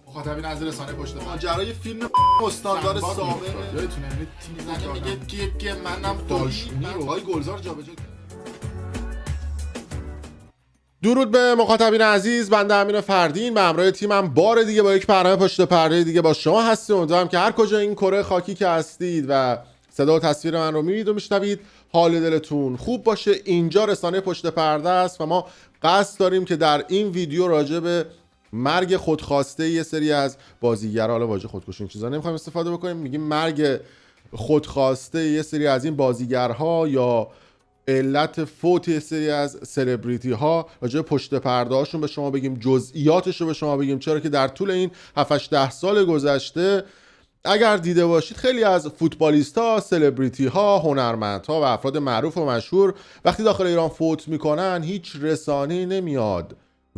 مخاطبین از رسانه پشت پرده ماجرای فیلم استاندار سابق یادتونه یعنی تیم میگه که منم دالشونی رو آقای گلزار جابجا کرد. درود به مخاطبین عزیز، بنده امین فردین به همراه تیمم بار دیگه با یک برنامه پشت پرده دیگه با شما هستیم. امیدوارم که هر کجا این کره خاکی که هستید و صدا و تصویر من رو میبینید و میشنوید حال دلتون خوب باشه. اینجا رسانه پشت پرده است و ما قصد داریم که در این ویدیو راجع به مرگ خودخواسته یه سری از بازیگرا، حالا واژه خودکشی این چیزا نمیخوایم استفاده بکنیم، میگیم مرگ خودخواسته یه سری از این بازیگرها یا علت فوت یه سری از سلبریتی ها، راجع به پشت پرده هاشون به شما بگیم، جزئیاتش رو به شما بگیم، چرا که در طول این 7-8 سال گذشته اگر دیده باشید خیلی از فوتبالیست ها، سلبریتی ها، هنرمندها و افراد معروف و مشهور وقتی داخل ایران فوت میکنن هیچ رسانه‌ای نمیاد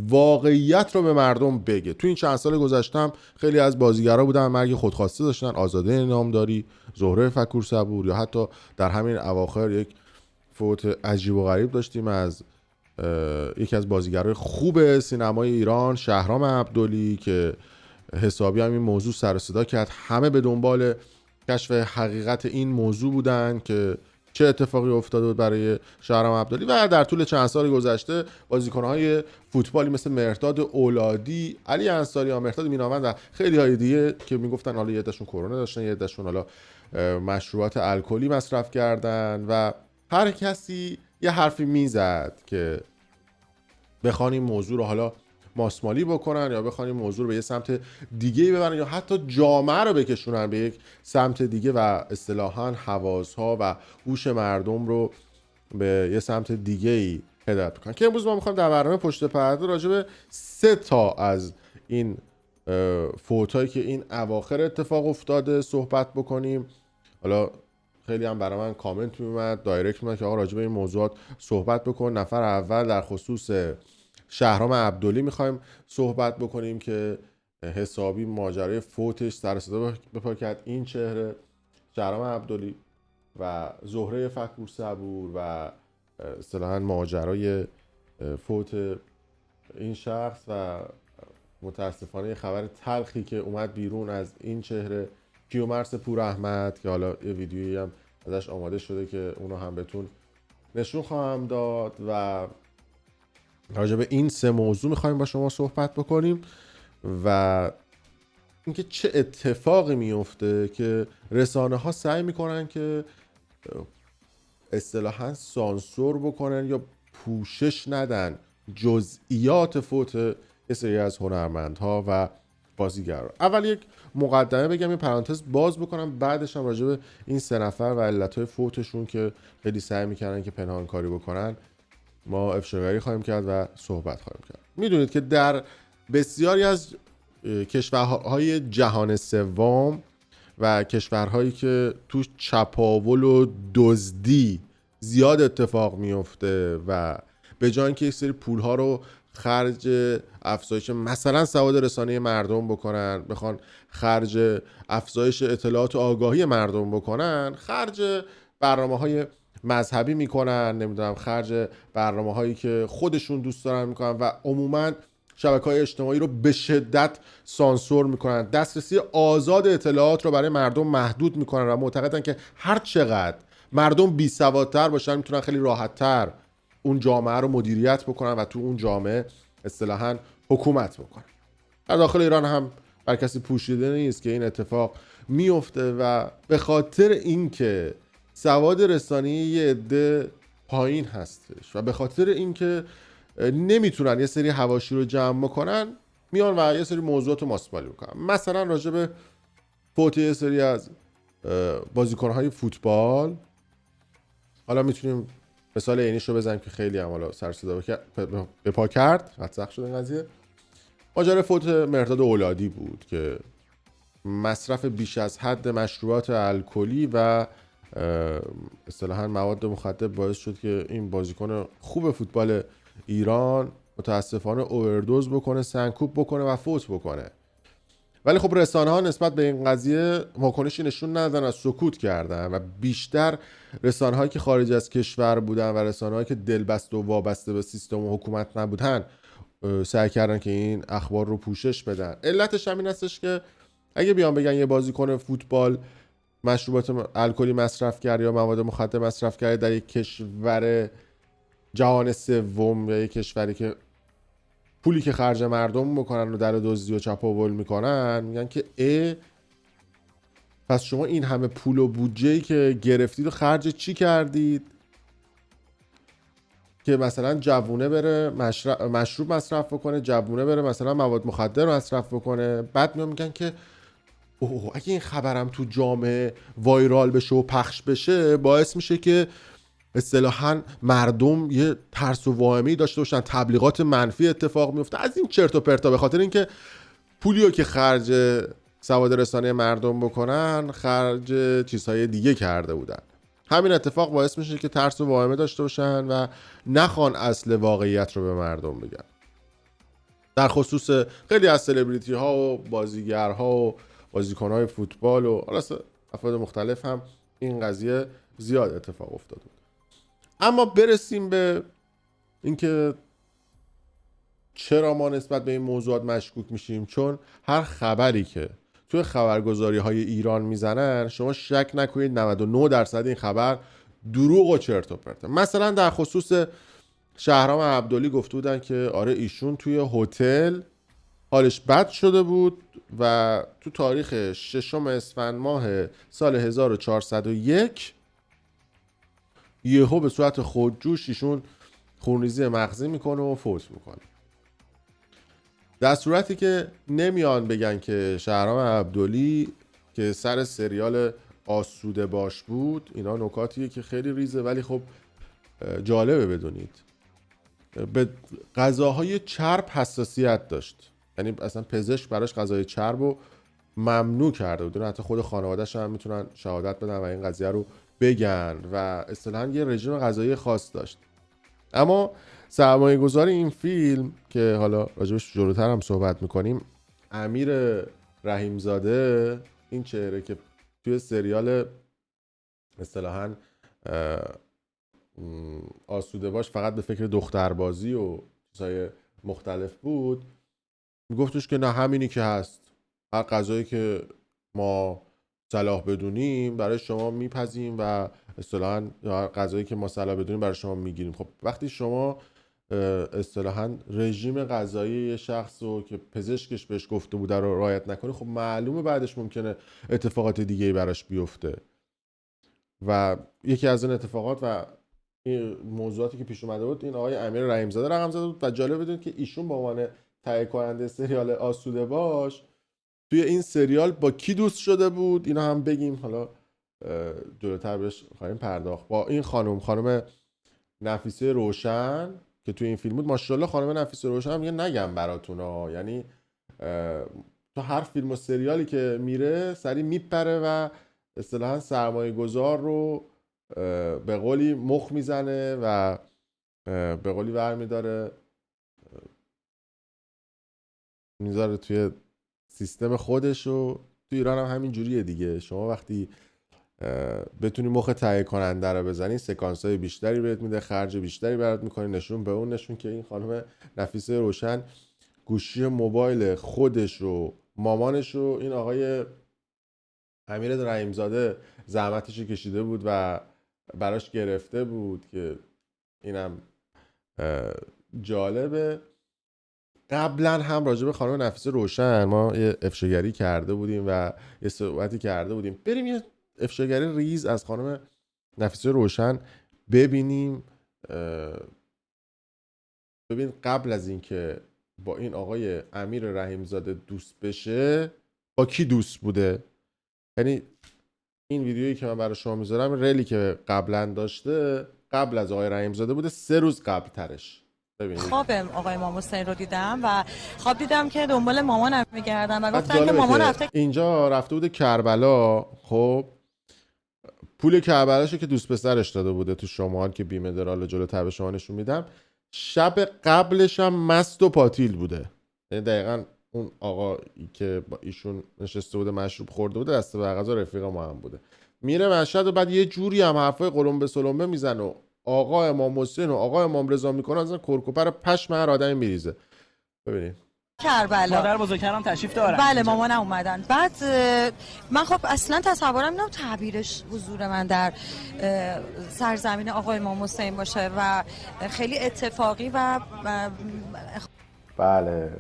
واقعیت رو به مردم بگه. تو این چند سال گذشتم خیلی از بازیگرا بودن مرگ خودخواسته داشتن، آزاده نامداری، زهره فکور صبور، یا حتی در همین اواخر یک فوت عجیب و غریب داشتیم از یکی از بازیگرای خوب سینمای ایران، شهرام عبدلی، که حسابی هم این موضوع سر و صدا کرد. همه به دنبال کشف حقیقت این موضوع بودن که چه اتفاقی افتاده بود برای شهرام عبدلی. و در طول چند سال گذشته بازیکن‌های فوتبالی مثل مهرداد اولادی، علی انصاری، مهرداد میناوند و خیلی های دیگه که میگفتن حالا یه عده‌شون کرونا داشتن، یه عده‌شون حالا مشروبات الکلی مصرف کردن و هر کسی یه حرفی میزد که بخوان این موضوع رو حالا ماسمالی بکنن یا بخوان این موضوع رو به یه سمت دیگه ببرن یا حتی جامعه رو بکشونن به یک سمت دیگه و اصطلاحاً حواسها و هوش مردم رو به یه سمت دیگه هدایت بکنن. که امروز ما میخوایم در برنامه پشت پرده راجع به 3 تا از این فوتایی که این اواخر اتفاق افتاده صحبت بکنیم. حالا خیلی هم برای من کامنت میومد، دایرکت میومد که آقا راجع به این موضوعات صحبت بکن. نفر اول در خصوص شهرام عبدلی میخوایم صحبت بکنیم که حسابی ماجرای فوتش سر صدا بپا کرد. این چهره شهرام عبدلی و زهره فکور صبور و اصطلاحاً ماجرای فوت این شخص و متاسفانه خبر تلخی که اومد بیرون از این چهره، کیومرث پوراحمد، که حالا یه ویدیویی هم ازش آماده شده که اونو هم بهتون نشون خواهم داد. و راجع به این 3 موضوع میخوایم با شما صحبت بکنیم و اینکه چه اتفاقی میفته که رسانه ها سعی میکنن که اصطلاحاً سانسور بکنن یا پوشش ندن جزئیات فوت یه سری از هنرمندها و بازیگرا. اول یک مقدمه بگم، یه پرانتز باز بکنم، بعدش هم راجع به این 3 نفر و علتهای فوتشون که خیلی سعی میکنن که پنهان کاری بکنن ما افشاگری خواهیم کرد و صحبت خواهیم کرد. میدونید که در بسیاری از کشورهای جهان سوم و کشورهایی که توش چپاول و دزدی زیاد اتفاق میفته و به جای اینکه یک سری پولها رو خرج افزایش مثلا سواد رسانه مردم بکنن، بخوان خرج افزایش اطلاعات و آگاهی مردم بکنن، خرج برنامه‌های مذهبی میکنن، نمیدونم خرج برنامه‌هایی که خودشون دوست دارن میکنن و عموما شبکه‌های اجتماعی رو به شدت سانسور میکنن، دسترسی آزاد اطلاعات رو برای مردم محدود میکنن و معتقدن که هر چقدر مردم بی سوادتر باشن میتونن خیلی راحت‌تر اون جامعه رو مدیریت بکنن و تو اون جامعه اصطلاحاً حکومت بکنن. در داخل ایران هم بر کسی پوشیده نیست که این اتفاق میفته و به خاطر اینکه سواد رسانه‌ای یه عده پایین هستش و به خاطر اینکه نمیتونن یه سری حواشی رو جمع بکنن میان و یه سری موضوعات رو ماسمالی میکنن. مثلا راجع به فوت یه سری از بازیکن‌های فوتبال، حالا میتونیم مثال عینیش رو بزنیم که خیلی هم حالا سر صدا به پا کرد، سخت شد این قضیه. ماجرای فوت مهرداد اولادی بود که مصرف بیش از حد مشروبات الکلی و اصطلاحاً مواد مخدر باعث شد که این بازیکن خوب فوتبال ایران متاسفانه اووردوز بکنه، سنکوب بکنه و فوت بکنه. ولی خب رسانه ها نسبت به این قضیه واکنشی نشون ندادن و سکوت کردن و بیشتر رسانه هایی که خارج از کشور بودن و رسانه هایی که دلبسته و وابسته به سیستم و حکومت نبودن سعی کردن که این اخبار رو پوشش بدن. علتش همین هستش که اگه بیان بگن یه بازیکن فوتبال مشروبات الکلی مصرف کرد یا مواد مخدر مصرف کرد در یک کشور جهان سوم یا یک کشوری که پولی که خرج مردم بکنن و در دزدی و چپاول میکنن، میگن که پس شما این همه پول و بودجه‌ای که گرفتید و خرج چی کردید که مثلا جوونه بره مشروب مصرف بکنه، جوونه بره مثلا مواد مخدر مصرف بکنه. بعد میگن که اگه این خبرم تو جامعه وایرال بشه و پخش بشه باعث میشه که اصطلاحاً مردم یه ترس و واهمه‌ای داشته باشن، تبلیغات منفی اتفاق میفته از این چرت و پرتا، به خاطر اینکه پولیو که خرج سواد رسانه مردم بکنن خرج چیزهای دیگه کرده بودن. همین اتفاق باعث میشه که ترس و واهمه داشته باشن و نخوان اصل واقعیت رو به مردم بگن. در خصوص خیلی از سلبریتی ها و بازیگرها و بازیکن های فوتبال و افراد مختلف هم این قضیه زیاد اتفاق افتاده بود. اما برسیم به اینکه چرا ما نسبت به این موضوعات مشکوک میشیم. چون هر خبری که توی خبرگزاری های ایران میزنن شما شک نکنید 99% این خبر دروغ و چرت و پرته. مثلا در خصوص شهرام عبدلی گفته بودن که آره ایشون توی هتل حالش بد شده بود و تو تاریخ 6 اسفند ماه سال 1401 یهو به صورت خودجوش ایشون خونریزی مغزی میکنه و فوت میکنه. در صورتی که نمیان بگن که شهرام عبدلی که سر سریال آسوده باش بود. اینا نکاتیه که خیلی ریزه ولی خب جالبه بدونید. به غذاهای چرب حساسیت داشت، یعنی اصلا پزشک براش غذای چرب رو ممنوع کرده بود. حتی خود خانواده‌اش هم میتونن شهادت بدن و این قضیه رو بگن و اصطلاحاً یه رژیم غذایی خاص داشت. اما سرمایه گذاری این فیلم که حالا راجبش جلوتر هم صحبت میکنیم، امیر رحیمزاده، این چهره که توی سریال اصطلاحاً آسوده باش فقط به فکر دختربازی و چیزهای مختلف بود، میگفتش که نه همینی که هست، هر غذایی که ما صلاح بدونیم برای شما میپزیم و اصطلاحاً هر غذایی که ما صلاح بدونیم برای شما میگیریم. خب وقتی شما اصطلاحاً رژیم غذایی یه شخص رو که پزشکش بهش گفته بوده رو رعایت نکنه، خب معلومه بعدش ممکنه اتفاقات دیگه‌ای براش بیفته. و یکی از این اتفاقات و این موضوعاتی که پیش اومده بود، این آقای امیر رحیمزاده رقم زده بود. و جالب بدونید که ایشون به عنوان تهیه کننده سریال آسوده باش توی این سریال با کی دوست شده بود، اینا هم بگیم، حالا جلوتر بهش خواهیم پرداخت. با این خانم نفیسه روشن که توی این فیلم بود. ماشاءالله خانم نفیسه روشن هم نگم براتون ها، یعنی تو هر فیلم و سریالی که میره سری میپره و اصطلاحاً سرمایه گذار رو به قولی مخ میزنه و به قولی برمیداره میذاره توی سیستم خودش. و تو ایران هم همین جوریه دیگه. شما وقتی بتونی مخ تهیه کننده رو بزنی سکانس های بیشتری بهت میده، خرج بیشتری برات میکنی. نشون به اون نشون که این خانم نفیسه روشن گوشی موبایل خودش و مامانش و این آقای امیر رحیمزاده زحمتش کشیده بود و براش گرفته بود، که اینم جالبه. قبلا هم راجع به خانم نفیسه روشن ما یه افشاگری کرده بودیم و یه صحبتی کرده بودیم. بریم یه افشاگری ریز از خانم نفیسه روشن ببینیم. ببین قبل از اینکه با این آقای امیر رحیمزاده دوست بشه با کی دوست بوده. یعنی این ویدیویی که من برای شما میذارم ریلی که قبلا داشته قبل از آقای رحیمزاده بوده، 3 روز قبل ترش. ببینید خواب آقای امام حسین رو دیدم و خواب دیدم که دنبال مامانم میگردم و گفتن که مامان رفته اینجا رفته بوده کربلا. خب پول کربلاشو که دوست پسرش داده بوده تو شمال که بیمه درال جلوتر به شما نشون میدم، شب قبلش هم مست و پاتیل بوده. یعنی دقیقاً اون آقا که با ایشون نشسته بوده مشروب خورده بوده، دست به غذا رفیق ما هم بوده. میره مشهد و بعد یه جوری هم حرفای قلمبه سلمبه میزنه و آقا امام حسین و آقا امام رضا میکنه، از کرکوپر پشم هر آدمی میریزه. ببینید کربلا. مادر بزرگترم تشریف دارن. بله مامانم اومدن. بعد من خب اصلا تصورم نمی‌کنم تعبیرش حضور من در سرزمین آقای امام حسین باشه و خیلی اتفاقی و بله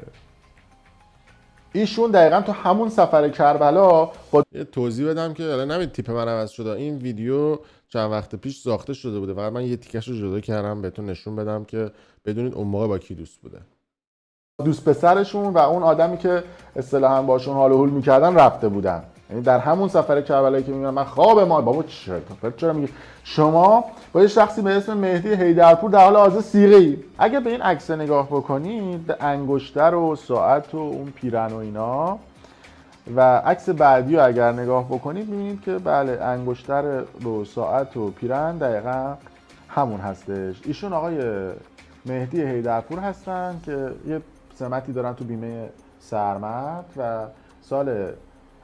ایشون دقیقا تو همون سفر کربلا با یه توضیح بدم که حالا نمید تیپ من عوض شده. این ویدیو چند وقت پیش ساخته شده بوده، فقط من یه تیکش رو جدا کردم بهتون نشون بدم که بدونید اون موقع با کی دوست بوده. دوست پسرشون و اون آدمی که اصطلاحاً باشون حال و هول میکردن رفته بودن. یعنی در همون سفر کربلایی که میگم من خواب ما بابا چرا میگی شما با یه شخصی به اسم مهدی حیدرپور در حال حاضر صیغه‌ای. اگه به این عکس نگاه بکنید به انگشتر و ساعت و اون پیرن و اینا و عکس بعدی رو اگر نگاه بکنید میبینید که بله انگشتر و ساعت و پیرن دقیقاً همون هستش. ایشون آقای مهدی حیدرپور هستن که یه سمتی دارن تو بیمه سرمد و سال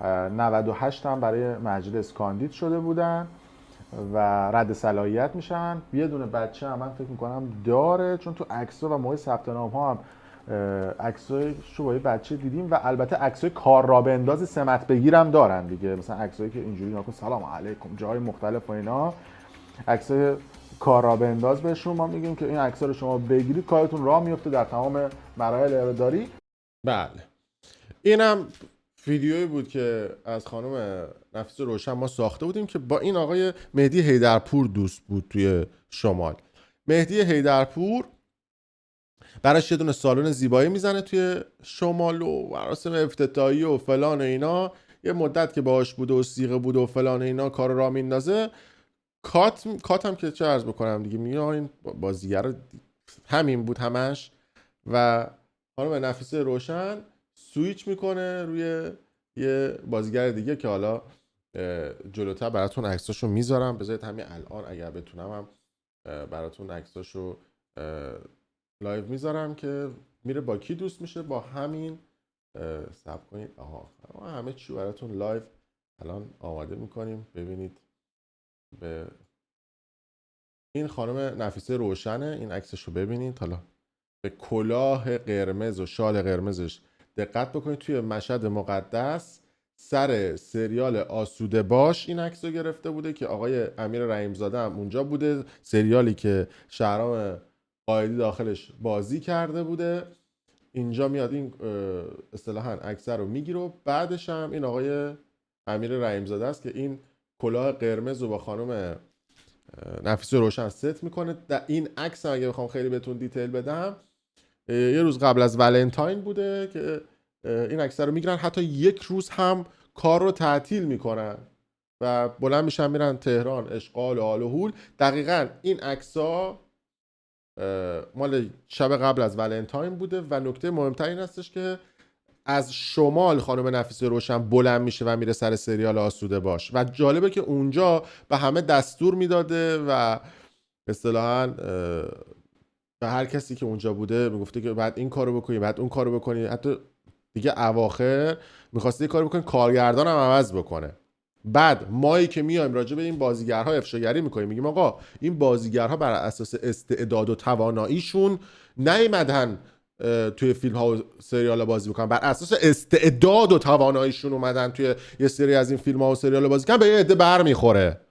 98 هم برای مجلس کاندید شده بودن و رد صلاحیت میشن. یه دونه بچه هم من فکر میکنم داره، چون تو عکس‌ها و موقع ثبت نام ها هم عکسایشو با یه بچه دیدیم و البته عکسای کار را به انداز سمت بگیرم دارن دیگه، مثلا عکسایی که اینجوری نکن سلام علیکم جای مختلف و اینا، عکسای کار را به انداز بهشون ما میگیم که این عکس‌ها رو شما بگیرید کارتون راه میفته در تمام مراحل اداری. بله اینم ویدیویی بود که از خانم نفیس روشن ما ساخته بودیم که با این آقای مهدی حیدرپور دوست بود توی شمال. مهدی حیدرپور براش یه دونه سالن زیبایی میزنه توی شمال و مراسم افتتاحی و فلان و اینا، یه مدت که باهاش بوده و صیغه بوده و فلان و اینا کار راه میندازه. کات هم که چه عرض بکنم دیگه، میگه این بازیگر همین بود همش و خانم نفیس روشن سویچ میکنه روی یه بازیگر دیگه که حالا جلوتر براتون عکساشو میذارم. بذارید همین الان اگر بتونم هم براتون عکساشو لایو میذارم که میره با کی دوست میشه. با همین صبر کنید همه چی براتون لایو الان آماده میکنیم. ببینید به این خانم نفیسه روشنه، این عکسشو ببینید. حالا به کلاه قرمز و شال قرمزش دقت بکنید. توی مشهد مقدس سر سریال آسوده باش این عکس رو گرفته بوده که آقای امیر رحیم‌زاده هم اونجا بوده، سریالی که شهرام قائدی داخلش بازی کرده بوده. اینجا میاد این اصطلاحاً عکس رو میگیره و بعدش هم این آقای امیر رحیم‌زاده است که این کلاه قرمز رو با خانم نفیس روشن ست میکنه. در این عکس اگه بخوام خیلی بهتون دیتیل بدم یه روز قبل از ولنتاین بوده که این عکس رو میگیرن، حتی یک روز هم کار رو تعطیل میکنن و بلند میشن میرن تهران اشغال و حال و هول. دقیقاً این عکس‌ها مال شب قبل از ولنتاین بوده و نکته مهمتر این هستش که از شمال خانم نفیس روشن بلند میشه و میره سر سریال آسوده باش و جالبه که اونجا به همه دستور میداده و اصطلاحاً به هر کسی که اونجا بوده میگفته که بعد این کارو بکنی بعد اون کارو بکنی. حتی دیگه اواخر میخواسته یه کاری بکنه کارگردان هم عوض بکنه. بعد مایی که میایم راجع به این بازیگرها افشاگری میکنیم، میگیم آقا این بازیگرها بر اساس استعداد و تواناییشون نیومدن توی فیلم ها و سریال ها بازی بکنن، بر اساس استعداد و تواناییشون اومدن توی یه سری از این فیلم ها و سریال ها بازی کنن، به یه عده بر میخوره.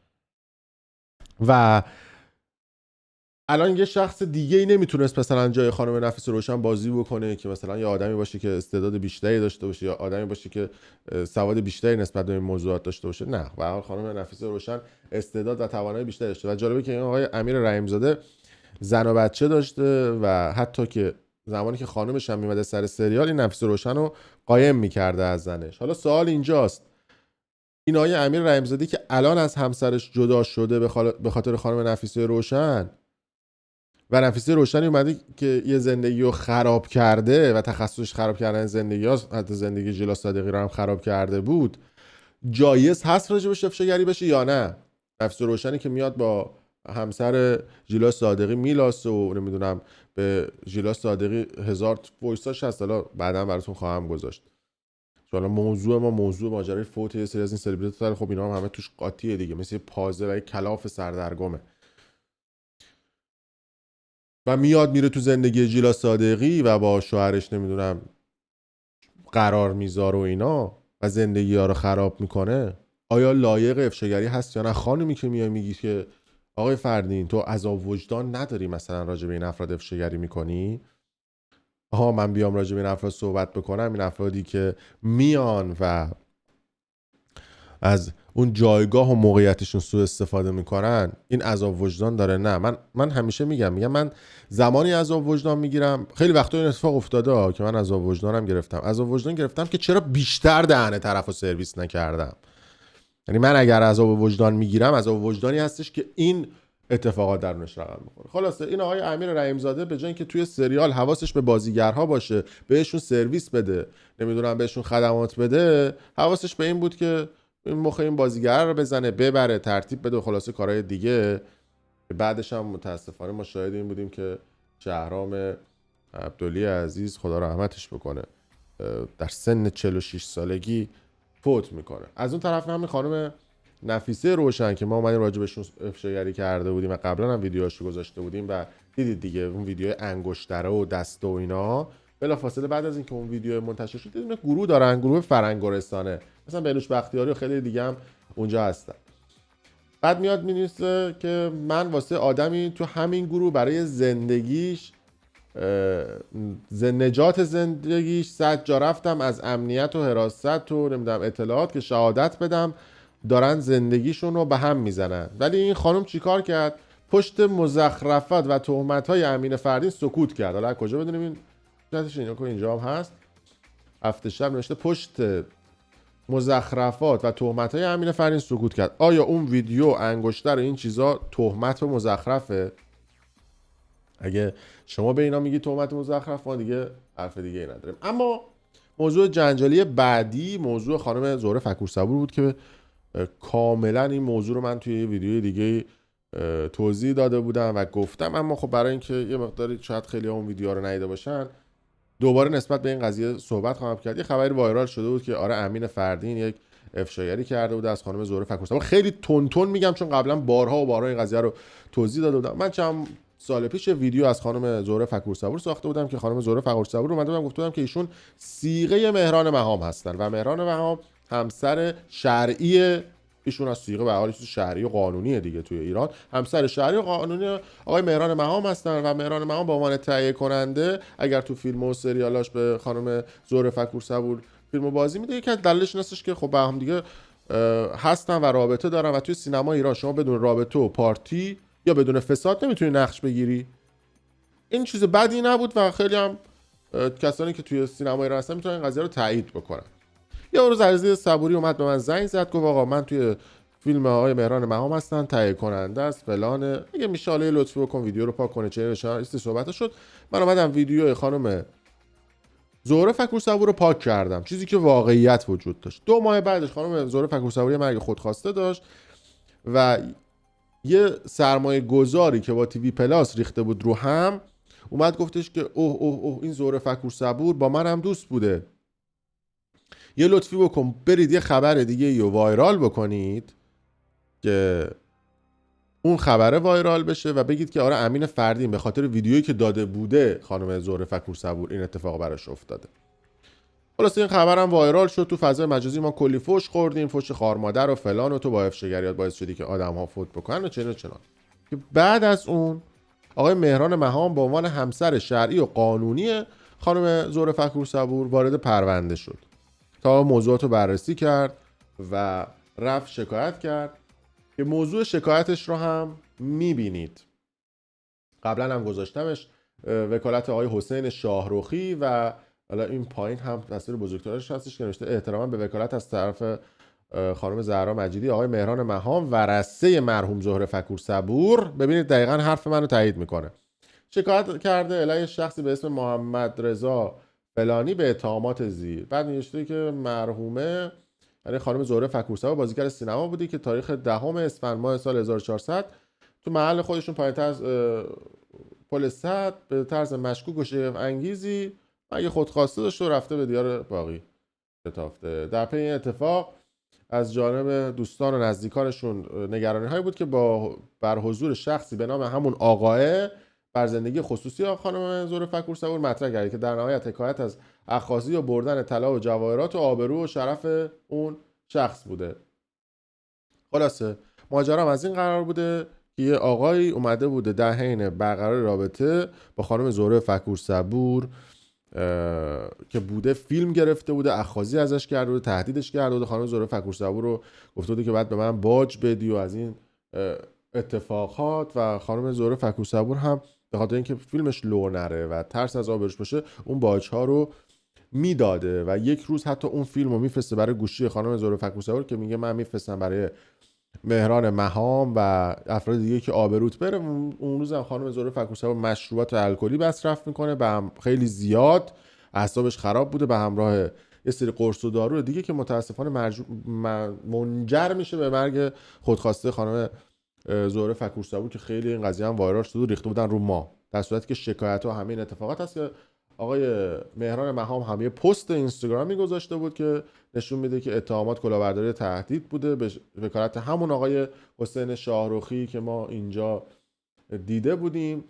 و الان یه شخص دیگه ای نمیتونست مثلا جای خانم نفیس روشن بازی بکنه که مثلا یه آدمی باشه که استعداد بیشتری داشته باشه یا آدمی باشه که سواد بیشتری نسبت به این موضوعات داشته باشه. نه، به هر حال خانم نفیس روشن استعداد و توانایی بیشتری داشته و جالبه که این آقای امیر رحیم‌زاده زن و بچه داشته و حتی که زمانی که خانمش هم میمده سر سریال این نفیس روشن رو قایم میکرده از زنش. حالا سوال اینجاست، این آقای امیر رحیم‌زاده که الان از همسرش جدا شده به خاطر خانم نفیس روشن و نفیسه روشنی اومده که یه زندگی رو خراب کرده و تخصصش خراب کردن زندگی هاست، حتی زندگی جیلا صادقی رو هم خراب کرده بود، جایز هست راجبش افشاگری بشه یا نه؟ نفیسه روشنی که میاد با همسر جیلا صادقی میلاسه و نمیدونم به جیلا صادقی هزار وایساش هست، حالا بعدا براتون خواهم گذاشت. حالا موضوع ماجرای فوت یه سری از این سلبریتی، خب اینا هم همه توش قاطیه دیگه، مثل پازه و کلاف سردرگمه. و میاد میره تو زندگی جیلا صادقی و با شوهرش نمیدونم قرار میذاره و اینا و زندگی ها رو خراب میکنه، آیا لایق افشاگری هست یا نه؟ خانومی که میای میگی که آقای فردین تو عذاب وجدان نداری مثلا راجع به این افراد افشاگری میکنی؟ آها من بیام راجع به این افراد صحبت بکنم، این افرادی که میان و از اون جایگاه و موقعیتشون سوء استفاده میکنن، این عذاب وجدان داره؟ نه، من همیشه میگم من زمانی عذاب وجدان میگیرم، خیلی وقتا این اتفاق افتاده که من عذاب وجدانم گرفتم، عذاب وجدان گرفتم که چرا بیشتر دهن طرفو سرویس نکردم. یعنی من اگر عذاب وجدان میگیرم، عذاب وجدانی هستش که این اتفاقات درونش رقم میخوره. خلاصه این آقای امیر رحیم‌زاده به جای اینکه توی سریال حواسش به بازیگرها باشه، بهشون سرویس بده، نمیدونم بهشون خدمات بده، حواسش به این بود که این مخ این بازیگر رو بزنه، ببره، ترتیب بده و خلاصه کارهای دیگه. بعدش هم متاسفانه ما شاهد این بودیم که شهرام عبدلی عزیز خدا رحمتش بکنه در سن 46 سالگی فوت میکنه. از اون طرف هم خانم نفیسه روشن که ما اومدیم راجع بهشون افشاگری کرده بودیم و قبلا هم ویدیوهاشو گذاشته بودیم و دیدید دیگه اون ویدیو انگشتره و دست و اینا. بلافاصله بعد از اینکه اون ویدیو منتشر شد دیدیم گروه دارن، گروه فرنگورستانه، مثلا بهنوش بختیاری و خیلی دیگه هم اونجا هستن. بعد میاد مینویسه که من واسه آدمی تو همین گروه برای زندگیش نجات زندگیش 100 جا رفتم، از امنیت و حراست و نمیدونم اطلاعات که شهادت بدم دارن زندگیشون رو به هم میزنن. ولی این خانم چیکار کرد؟ پشت مزخرفات و تهمت‌های امین فردین سکوت کرد. حالا کجا بدونیم این چتش؟ اینجا هم هست. هفته شب نوشته پشت مزخرفات و تهمت‌های امین فردین سکوت کرد. آیا اون ویدیو انگشتر این چیزا تهمت و مزخرفه؟ اگه شما به اینا میگی تهمت مزخرف، ما دیگه حرف دیگه ای نداریم. اما موضوع جنجالی بعدی موضوع خانم زهره فکورصبور بود که کاملا این موضوع رو من توی یه ویدیوی دیگه توضیح داده بودم و گفتم، اما خب برای اینکه یه مقداری شاید خیلی اون ویدیو رو ندیده باشن دوباره نسبت به این قضیه صحبت خواهم کرد. یه خبری وایرال شده بود که آره امین فردین یک افشاگری کرده بود از خانم زهره فکورصبور. خیلی تون میگم چون قبلا بارها و بارها این قضیه رو توضیح داده بودم. من چند سال پیش ویدیو از خانم زهره فکورصبور ساخته بودم که خانم زهره فکورصبور رو اومده بودم گفته بودم که ایشون صیغه مهران مهام هستن و مهران مهام همسر شرعی ایشون از صیغه به حال شرعی و قانونی دیگه توی ایران همسر شرعی و قانونی آقای مهران مهام هستن و مهران مهام به عنوان تهیه کننده اگر تو فیلم و سریالاش به خانم زهره فکورصبور فیلمو بازی میده، یکی از دلایلش هستش که خب با هم دیگه هستن و رابطه دارن و توی سینما ایران شما بدون رابطه و پارتی یا بدون فساد نمیتونی نقش بگیری. این چیز بدی نبود و خیلی هم کسانی که توی سینما ایران هستن میتونن این قضیه رو تایید بکنن. یه روز عزیز صبوری اومد به من زنگ زد گفت آقا من توی فیلم آقای مهران مهام هستن، تهیه کننده است فلان، اگه میشه حالا لطفی بکن ویدیو رو پاک کنه چه است صحبت شد. من اومدم ویدیو خانم زهره فکورصبور رو پاک کردم، چیزی که واقعیت وجود داشت. 2 ماه بعدش خانم زهره فکورصبوری مرگ خودخواسته داشت و یه سرمایه گذاری که با تیوی پلاس ریخته بود رو هم اومد گفتش که اوه این زهره فکورصبور با من هم دوست بوده، یه لطفی بکن برید یه خبر دیگه رو وایرال بکنید که اون خبره وایرال بشه و بگید که آره امین فردین به خاطر ویدیویی که داده بوده خانم زهره فکورصبور این اتفاق براش افتاده. خلاص این خبرم وایرال شد تو فضای مجازی، ما کلی فوش خوردیم، فوش خارمادر و فلان و تو با افشاگریات باعث شدی که آدم‌ها فوت بکنن و چنان که بعد از اون آقای مهران مهام به عنوان همسر شرعی و قانونی خانم زهره فکورصبور وارد پرونده شد تا موضوعات رو بررسی کرد و رفت شکایت کرد که موضوع شکایتش رو هم میبینید. قبلا هم گذاشتمش، وکالت آقای حسین شاهرخی و حالا این پایین هم تصویر بزرگترش هستش که نوشته احتراما به وکالت از طرف خانم زهرا مجیدی آقای مهران مهام ورثه مرحوم زهره فکورصبور. ببینید دقیقاً حرف منو تایید میکنه. شکایت کرده علیه شخصی به اسم محمد رضا فلانی به اتهامات زیر. بعد نوشته که مرحومه یعنی خانم زهره فکورصبور بازیگر سینما بودی که تاریخ 10 اسفند ماه سال 1400 تو محل خودشون پایین از پل صد به طرز مشکوک و شگفت انگیزی اگه خودخواسته داشته و رفته به دیار باقی شتافته. در پی این اتفاق از جانب دوستان و نزدیکانشون نگرانی هایی بود که بر حضور شخصی به نام همون آقاه بر زندگی خصوصی خانم زهره فکورصبور مطرح کرده که در نهایت حکایت از اخاذی و بردن طلا و جواهرات و آبرو و شرف اون شخص بوده. خلاصه ماجرا از این قرار بوده که یه آقایی اومده بوده در حین برقرار رابطه با خانم زهره فکورصبور که بوده فیلم گرفته بوده، اخاذی ازش کرده بوده، تهدیدش کرده بوده. خانم زهره فکورصبور رو گفته بوده که بعد به من باج بدی و از این اتفاقات، و خانم زهره فکورصبور هم به خاطر اینکه فیلمش لو نره و ترس از آبروش باشه اون باج ها رو میداده و یک روز حتی اون فیلم رو میفرسته برای گوشی خانم زهره فکورصبور که میگه من میفرستم برای مهران مهام و افراد دیگه که آبروت بره. اون روز هم خانم زهره فکورصبور مشروبات الکلی مصرف میکنه به هم خیلی زیاد، اعصابش خراب بوده به همراه یه سری قرص و دارو دیگه که متاسفانه منجر میشه به مرگ خودخواسته خانم زهره فکورصبور که خیلی این قضیه هم وایرال شد و ریخته بودن رو ما، در صورتی که شکایت ها همه این اتفاقات هست که آقای مهران مهام هم یه پست اینستاگرامی گذاشته بود که نشون میده که اتهامات کلاهبرداری تهدید بوده به وکالت همون آقای حسین شاهرخی که ما اینجا دیده بودیم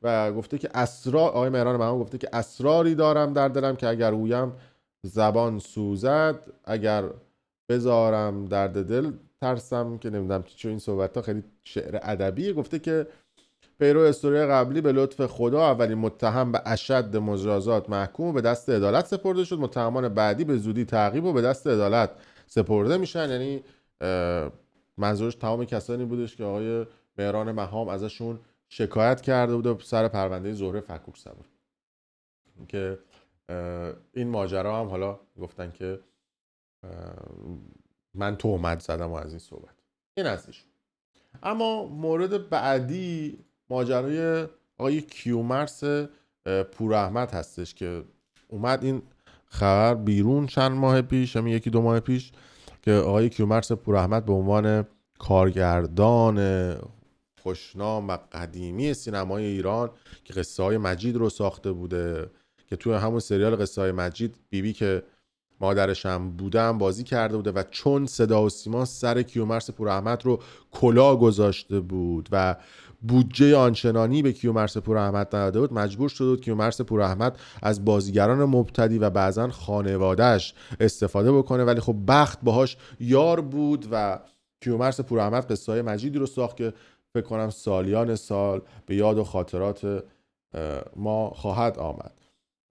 و گفته که آقای مهران مهام گفته که اسراری دارم در دلم که اگر گویم زبان سوزد، اگر بذارم درد دل ترسم که نمیدونم چون این صحبت‌ها خیلی شعر ادبیه. گفته که پیرو استوری قبلی به لطف خدا اولین متهم به اشد مجازات محکوم و به دست عدالت سپرده شد، متهمان بعدی به زودی تعقیب و به دست عدالت سپرده میشن. یعنی منظورش تمام کسانی بودش که آقای مهران مهام ازشون شکایت کرده بود سر پرونده زهره فکورصبور که این ماجرا هم حالا گفتن که من تهمت زدم و از این صحبت. این ازش. اما مورد بعدی ماجرای آقای کیومرث پوراحمد هستش که اومد این خبر بیرون چند ماه پیش، همین 1-2 ماه پیش، که آقای کیومرث پوراحمد به عنوان کارگردان خوشنام و قدیمی سینمای ایران که قصه های مجید رو ساخته بوده، که توی همون سریال قصه های مجید بیبی که مادرشم بودم بازی کرده بوده و چون صدا و سیما سر کیومرث پوراحمد رو کلاه گذاشته بود و بودجه آنچنانی به کیومرث پوراحمد نداده بود، مجبور شده بود کیومرث پوراحمد از بازیگران مبتدی و بعضا خانواده‌اش استفاده بکنه، ولی خب بخت باهاش یار بود و کیومرث پوراحمد قصه‌های مجیدی رو ساخت که فکر کنم سالیان سال به یاد و خاطرات ما خواهد آمد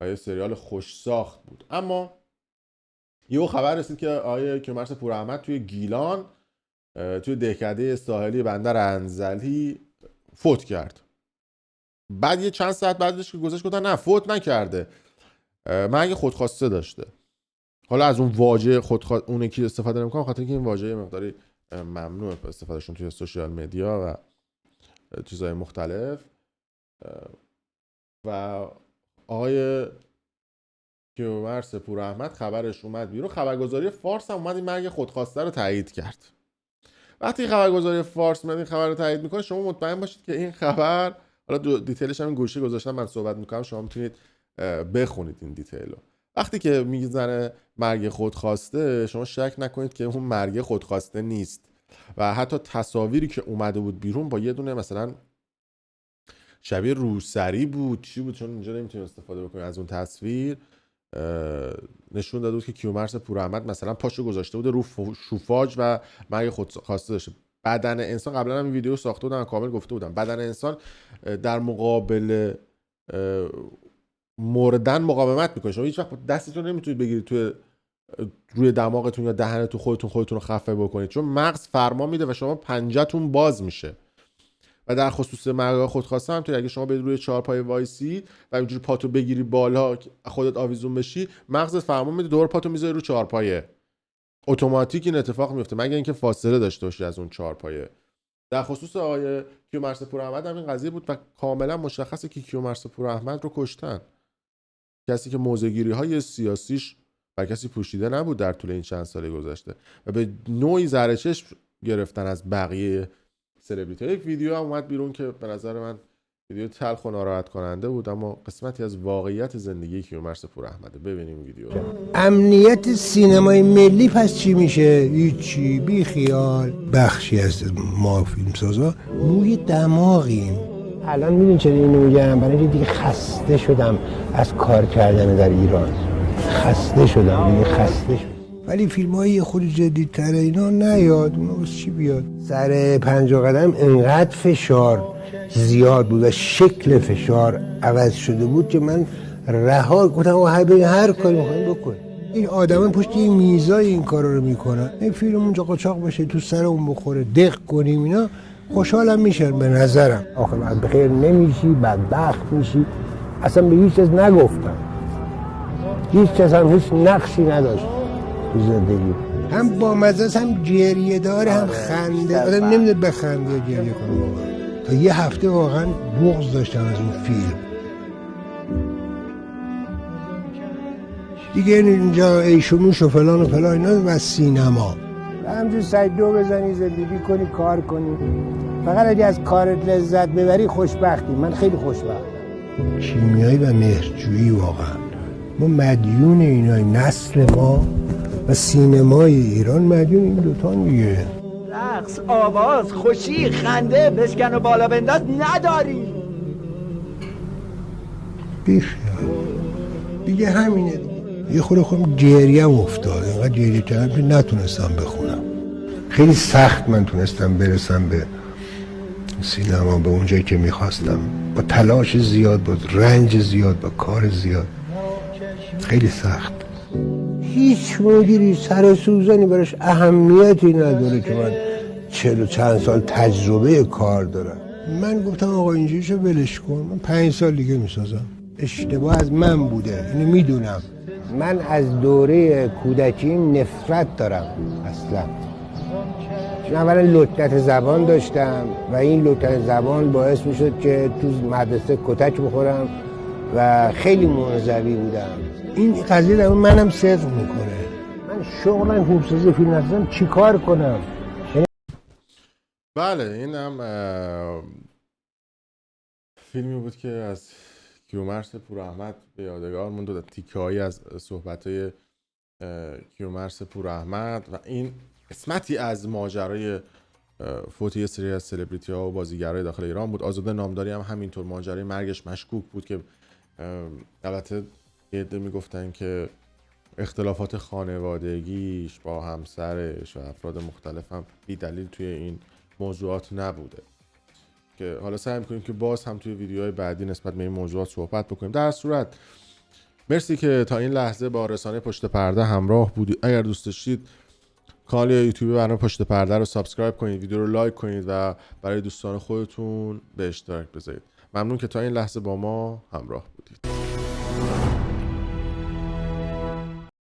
و یه سریال خوش ساخت بود. اما یه خبر رسید که آقای کیومرث پوراحمد توی گیلان توی دهکده ساحلی بندر انزلی فوت کرد. بعد یه چند ساعت بعدش که گذشت گفتن نه فوت نکرده، مرگ خودخواسته داشته. حالا از اون واژه اون یکی استفاده نمی‌کنم خاطر اینکه این واژه مقداری ممنوعه استفادهشون توی سوشال مدیا و چیزهای مختلف. و آقای کیومرث پوراحمد خبرش اومد بیرون، خبرگزاری فارس هم اومد این مرگ خودخواسته رو تایید کرد. وقتی خبرگزاری فارس اومد این خبر رو تایید میکنه، شما مطمئن باشید که این خبر، حالا دیتیلش هم این گوشه گذاشتم من صحبت میکنم، شما میتونید بخونید این دیتیل رو. وقتی که میزنه مرگ خودخواسته، شما شک نکنید که اون مرگ خودخواسته نیست و حتی تصاویری که اومده بود بیرون با یه دونه مثلا شبیه روسری بود چی بود، چون اینجا نمیتونیم استفاده بکنیم از اون تصویر، نشون داده بود که کیومرث پوراحمد مثلا پاشو گذاشته بوده رو شوفاژ و مرگ خودخواسته داشته. بدن انسان، قبلا هم این ویدیو ساخته بودم کامل گفته بودم، بدن انسان در مقابل مردن مقاومت میکنه. شما هیچ وقت دستتون نمیتونید بگیرید توی روی دماغتون یا دهنتون خودتون رو خفه بکنید، چون مغز فرمان میده و شما پنجه‌تون باز میشه. و در خصوص مرگ خودخواسته هم اگه شما برید روی چهارپای وایسی و اینجوری پاتو بگیری بالا خودت آویزون بشی، مغزت فرمان میده دور پاتو میذاری رو چهارپایه، اتوماتیک این اتفاق میفته مگر اینکه فاصله داشته باشی از اون چهارپایه. در خصوص آقای کیومرث پوراحمد هم این قضیه بود و کاملا مشخصه که کیومرث پوراحمد رو کشتن، کسی که موضع‌گیری‌های سیاسیش بر کسی پوشیده نبود در طول این چند سال گذشته و به نوعی زره چشم گرفتن از بقیه سلبریتی. یک ویدیو هم اومد بیرون که به نظر من ویدیو تلخ و ناراحت کننده بود، اما قسمتی از واقعیت زندگی کیومرث پوراحمده. ببینیم ویدیو. امنیت سینمای ملی پس چی میشه؟ هیچی، بی خیال. بخشی از ما فیلمسازا موی دماغیم، الان میدونی چرا اینو میگم؟ برای اینکه دیگه خسته شدم از کار کردن در ایران. خسته شدم. ولی فیلم های خود جدیدتر اینا نیاد، اونا بس چی بیاد؟ سر 50 قدم انقدر فشار زیاد بود و شکل فشار عوض شده بود که من رها گفتم هر کاری میخوایم بکن. این آدمان پشت این میزای این کارا رو میکنن. این فیلم اونجا قاچاق بشه تو سر اون بخوره دق کنیم اینا خوشحالم میشن به نظرم. آخه بعد بخیر نمیشی، بدبخت میشی. اصلا به هیچ چیز نگفتم. هیچ کس هم هیچ نقشی نداشت تو زندگی. هم با مزه هم گریه داره هم خنده. آدم نمیده بخنده یا گریه کنه. تا یه هفته واقعا بغض داشتم از اون فیلم. دیگه اینجا ایشوموش و فلان و فلان اینا و سینما همجور سعی دو بزنی زندگی کنی کار کنی. فقط اگه از کارت لذت ببری خوشبختی. من خیلی خوشبختم. کیمیایی و مهرجویی واقعا ما مدیون اینای نسل ما و سینمای ایران مدیون این دوتا دیگه. رقص، آواز، خوشی، خنده، بشکن و بالا بنداز نداری. دیگه همینه دیگه. یه خورده خودم گریم افتاد. اینقدر گریه کردم که نتونستم بخونم. خیلی سخت من تونستم برسم به سینما، به اونجایی که میخواستم، با تلاش زیاد، با رنج زیاد، با کار زیاد. خیلی سخت. هیچ مدیری سر سوزنی براش اهمیتی نداره که من 40 و چند سال تجربه کار دارم. من گفتم آقا اینجوریشو ولش کن، من 5 سال دیگه میسازم. اشتباه از من بوده، اینو میدونم. من از دوره کودکی نفرت دارم اصلا. چون اولا لکنت زبان داشتم و این لکنت زبان باعث میشد که تو مدرسه کتک بخورم و خیلی منزوی بودم. این قضیه در منم صدق میکنه. من شغلم فیلمسازی فیلم هستم، چی کار کنم؟ بله این هم فیلمی بود که از کیومرث پوراحمد به یادگار موند و تیکه‌هایی از صحبت‌های کیومرث پوراحمد و این قسمتی از ماجرای فوت یه سری از سلبریتی‌ها و بازیگرای داخل ایران بود. آزاده نامداری هم همینطور ماجرای مرگش مشکوک بود که البته یه عده میگفتن که اختلافات خانوادگیش با همسرش و افراد مختلف هم بی دلیل توی این موضوعات نبوده، که حالا سعی می‌کنیم که باز هم توی ویدیوهای بعدی نسبت به این موضوعات صحبت بکنیم. در صورت مرسی که تا این لحظه با رسانه پشت پرده همراه بودید. اگر دوست داشتید کانال یوتیوب برنامه پشت پرده رو سابسکرایب کنید، ویدیو رو لایک کنید و برای دوستان خودتون به اشتراک بذارید. ممنون که تا این لحظه با ما همراه بودید.